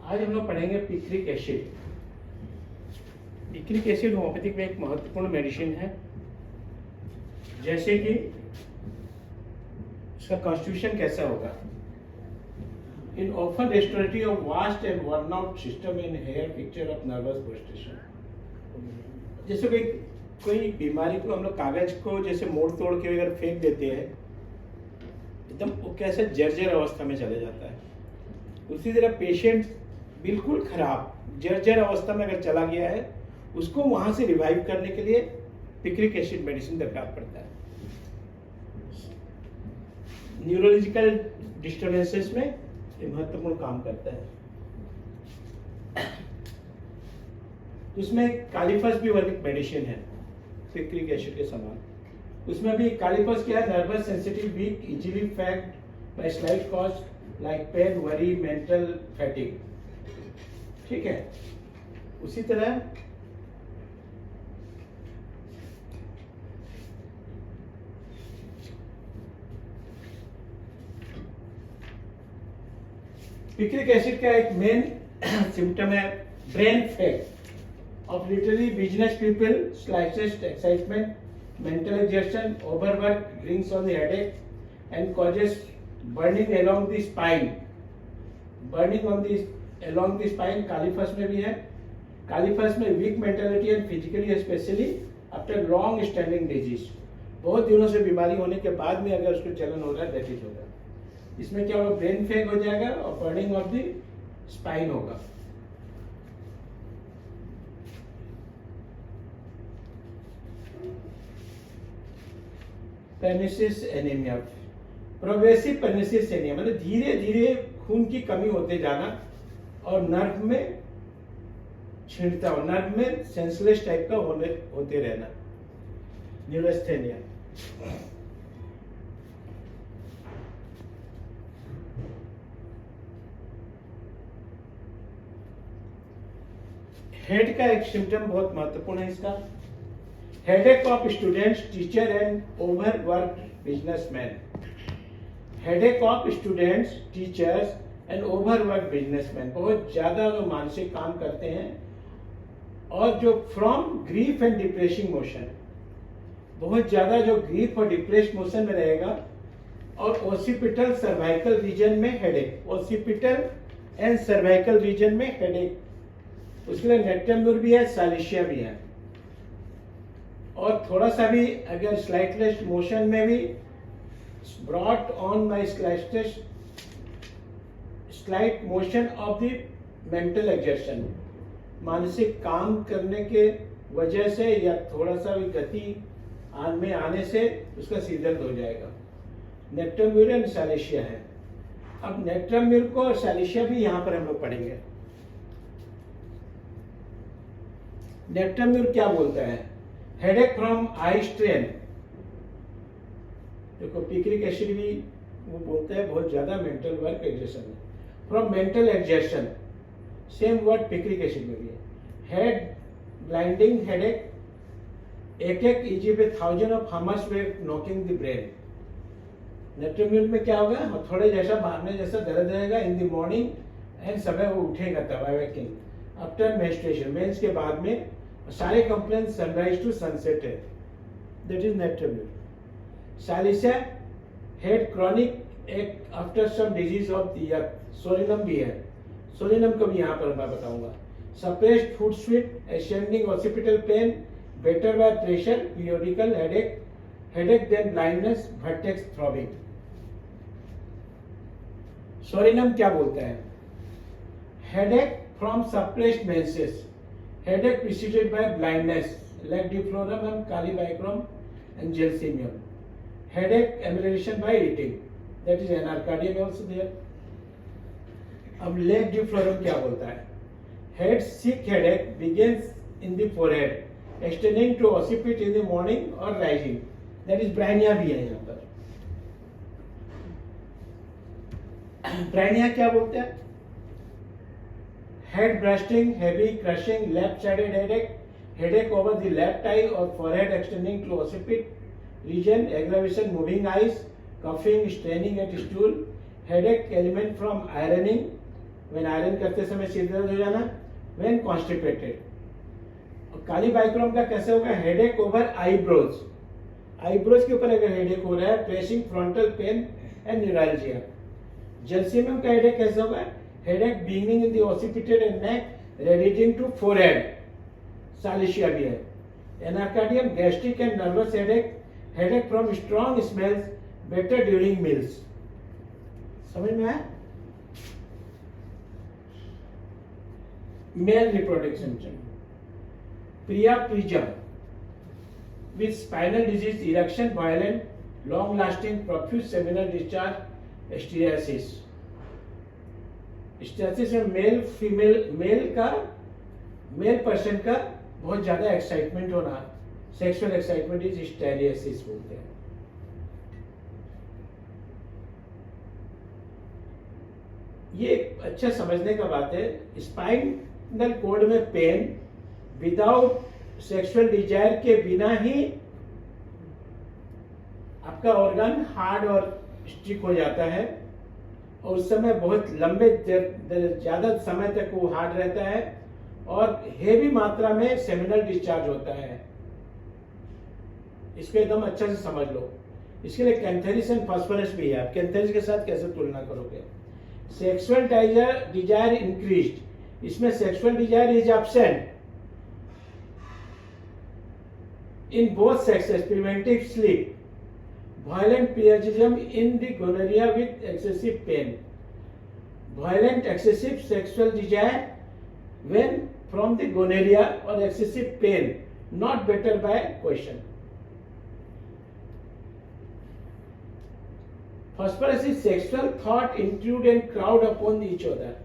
आज हम लोग पढ़ेंगे picric acid. Picric acid homeopathic में एक महत्वपूर्ण मेडिसिन है। जैसे कि इसका कॉन्स्टिट्यूशन कैसा होगा। In often restorative of waste and worn out system in hair picture of nervous prostration. जैसे कोई बीमारी को हम लोग कागज को जैसे मोड़ तोड़ के अगर फेंक देते हैं, एकदम वो कैसे जर्जर अवस्था में चले जाता है, उसी तरह पेशेंट बिल्कुल खराब जर्जर अवस्था में अगर चला गया है, उसको वहां से रिवाइव करने के लिए पिक्रिक एसिड मेडिसिन दरकार पड़ता है। न्यूरोलॉजिकल डिस्टर्बेंसेस में ये महत्वपूर्ण काम करता है। उसमें कालीफस भी एक मेडिसिन है पिक्रिक एसिड के समान। उसमें भी कालीफस क्या है, nervous sensitive weak easily effect by slight cause like pain worry mental fatigue. ठीक है। उसी तरह पिक्रिक एसिड का एक मेन सिम्टम है brain fag of literally business people, slices, excitement, mental exertion, overwork brings on the headache and causes burning along the spine. Burning along the spine कालीफस में भी है। कालीफस में weak mentality and physically especially after long standing disease। बहुत दिनों से बीमारी होने के बाद में अगर उसको चलन हो रहा है, that is होगा। इसमें क्या होगा, ब्रेन फेग हो जाएगा और बर्निंग ऑफ द स्पाइन होगा। पर्निसिस एनीमिया, प्रोग्रेसिव पर्निसिस एनीमिया मतलब धीरे धीरे खून की कमी होते जाना और नर्व में छिड़ता हो, नर्व में सेंसलेस टाइप का होते रहना, न्यूरोस्थेनिया। हेड का एक सिम्टम बहुत महत्वपूर्ण है इसका, headache of students teacher and overworked businessman. Headache of students teachers and overworked businessman, बहुत ज्यादा जो मानसिक काम करते हैं और जो from grief and depressing motion, बहुत ज्यादा जो ग्रीफ और डिप्रेस मोशन में रहेगा। और ओसिपिटल सर्वाइकल रीजन में headache, occipital and cervical region में हेडेक। उसके लिए नेक्टम्बुर भी है, सालिशिया भी है। और थोड़ा सा भी अगर स्लाइटलेस मोशन में भी brought on by slight motion of the mental exertion, मानसिक काम करने के वजह से या थोड़ा सा भी गति में आने से उसका सिर दर्द हो जाएगा। नेक्टम्बुर एंड सालिशिया है। अब नेक्टम्बुर को और सालिशिया भी यहां पर हम लोग पढ़ेंगे। नेक्टम्बुर क्या बोलता है, हेडेक फ्रॉम आई स्ट्रेन। देखो पिक्रिक एसिड भी वो बोलते हैं बहुत ज्यादा मेंटल वर्क एक्सर्शन है, from mental exertion, same word picric acid में भी है। हेड ब्लाइंडिंग हेडेक, एक इजी पे 1000 ऑफ हमस वे नॉकिंग द ब्रेन। नेक्टम्बुर में क्या होगा, हथौड़े जैसा मारने जैसा दर्द रहेगा इन द मॉर्निंग एंड सुबह वो उठेगा तब अवेकिंग आफ्टर मेंस्ट्रुएशन, मेंस के बाद में सारे कंप्लेन सनराइज टू सनसेट है, दैट इज नेक्टम्बुर। सालिसिया head chronic ache after some disease of the year. सोलिनम भी है, सोलिनम को भी यहाँ पर मैं बताऊंगा। Suppressed foot sweat, ascending occipital pain, better by pressure, periodical headache, headache then blindness, vertex throbbing. सोलिनम क्या बोलता है, headache from suppressed menses, headache preceded by blindness like diphloram and chylibicrom and gelsemium. Headache amelioration by eating, that is anarcardium also there. अब leg diphloram क्या बोलता है, head sick headache begins in the forehead extending to occipit in the morning or rising, that is brainia भी है यहाँ पर। brainia क्या बोलता है, head bursting, heavy crushing, left-sided headache, headache over the left eye or forehead extending to occipit region, aggravation, moving eyes, coughing, straining at stool, headache element from ironing, when iron करते समय सिर दर्द हो जाना, when constipated. और काली बाइक्रोम का कैसे होगा, हेडेक ओवर आईब्रोज, आईब्रोज के ऊपर अगर हेडेक हो रहा है, pressing frontal pain and neuralgia. जलसीमियम का हेडेक कैसे होगा, headache beginning in the occipital and neck radiating to forehead, सालिशिया भी है। एनाकार्डियम gastric and nervous headache, headache from strong smells better during meals. समझ में आया? Male reproduction system, priapism with spinal disease, erection, violent, long-lasting, profuse seminal discharge, hysteresis। hysteresis में male female, male person का बहुत ज्यादा एक्साइटमेंट होना, sexual excitement is हिस्टेरियसिस बोलते हैं। ये अच्छा समझने का बात है। स्पाइनल कोड में पेन विदाउट सेक्सुअल डिजायर के बिना ही आपका ऑर्गन हार्ड और स्टिक हो जाता है, और उस समय बहुत लंबे ज्यादा समय तक वो हार्ड रहता है, और हेवी मात्रा में सेमिनल डिस्चार्ज होता है। इसको एकदम अच्छे से समझ लो। इसके लिए कैंथेरिस एंड फास्फोरस भी है। आप कैंथेरिस के साथ कैसे तुलना करोगे? सेक्सुअल डिजायर इंक्रीज्ड, इसमें sexual desire is absent in both sexes, preventive sleep, violent periodism in the gonorrhea with excessive pain, violent excessive sexual desire when from the gonorrhea or excessive pain, not better by question। Phosphorus is sexual thought intrude and crowd upon each other,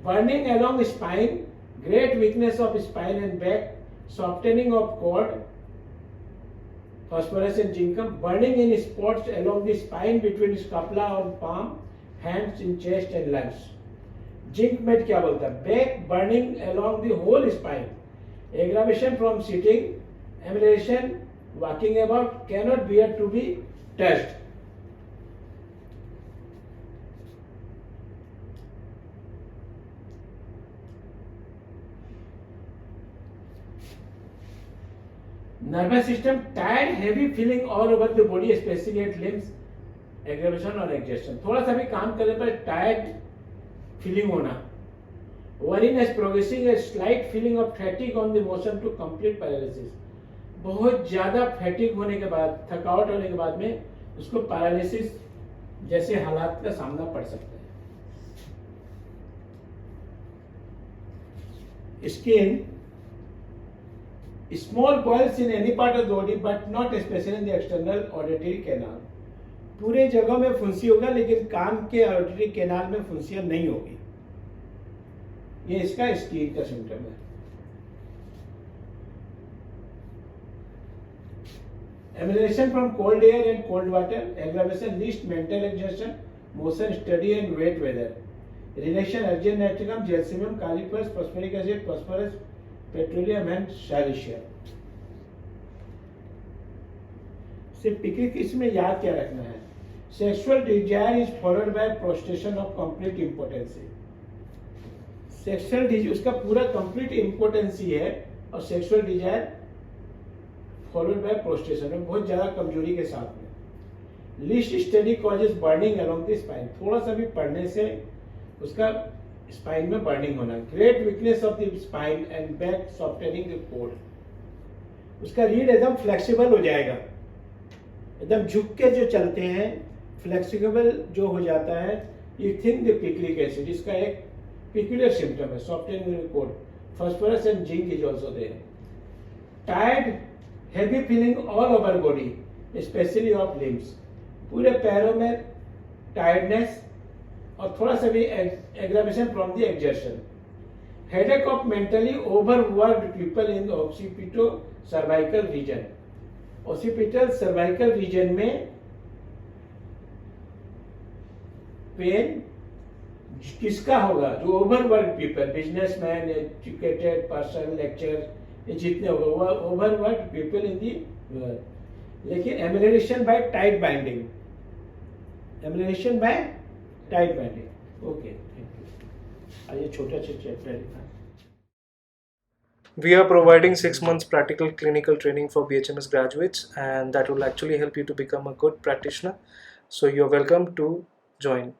burning along spine, great weakness of spine and back, softening of cord, phosphorus and zinc, burning in spots along the spine between scapula और palm, hands in chest and lungs। Zinc met क्या बोलता है, back burning along the whole spine, aggravation from sitting, amelioration, walking about, cannot bear to be touched। Nervous system tired heavy feeling all over the body especially at limbs, aggravation और exertion. थोड़ा सा भी काम करने पर tired feeling होना, weariness progressing a slight feeling of fatigue on the motion to complete paralysis. बहुत ज्यादा फैटिग होने के बाद, थकावट होने के बाद में उसको पैरालिसिस जैसे हालात का सामना पड़ सकता है। Skin small boils in any part of the body but not especially in the external auditory canal। पूरे जगह में फुंसी होगा लेकिन कान के ऑडिटरी कैनाल में फुंसियां नहीं होगी। ये इसका स्किन का सिम्टम है। Amelioration from cold air and cold water, aggravation least mental exertion, motion study and wet weather, relation अर्जेंट नाइट्रिकम, जैल्सीमियम, कालीफस, phosphoric acid, phosphorus, petroleum and सालिशिया। सिर्फ पिक्रिक इसमें याद क्या रखना है, sexual desire is followed by prostration of complete impotency. Sexual desire उसका पूरा कंप्लीट इंपोर्टेंसी है, और sexual desire followed by prostration में बहुत ज्यादा कमजोरी के साथ में। Least study causes burning along the spine, थोड़ा सा भी पढ़ने से उसका स्पाइन में बर्निंग होना। Great weakness of the spine and back, softening the code. उसका रीड एकदम फ्लेक्सिबल हो जाएगा, एकदम झुक के जो चलते हैं, फ्लेक्सिबल जो हो जाता है। You think the picric acid, इसका एक पिक्यूलियर सिम्टम है, softening the cord. Phosphorus and zinc is also there. Tired heavy feeling all over body, especially of limbs, पूरे पैरों में टायर्डनेस और थोड़ा सा भी aggravation from the exertion. Headache of mentally overworked people in occipito cervical region. Occipital cervical region में pain किसका होगा, जो overworked people, businessman, educated person, lecture, ये जितने होगा ओवरवर्क्ड पीपल इन दी। लेकिन amelioration by tight binding, amelioration by tight binding. Okay, thank you. आज ये छोटा सा चैप्टर लिखा। We are providing 6 months practical clinical training for BHMS graduates, and that will actually help you to become a good practitioner. So you're welcome to join.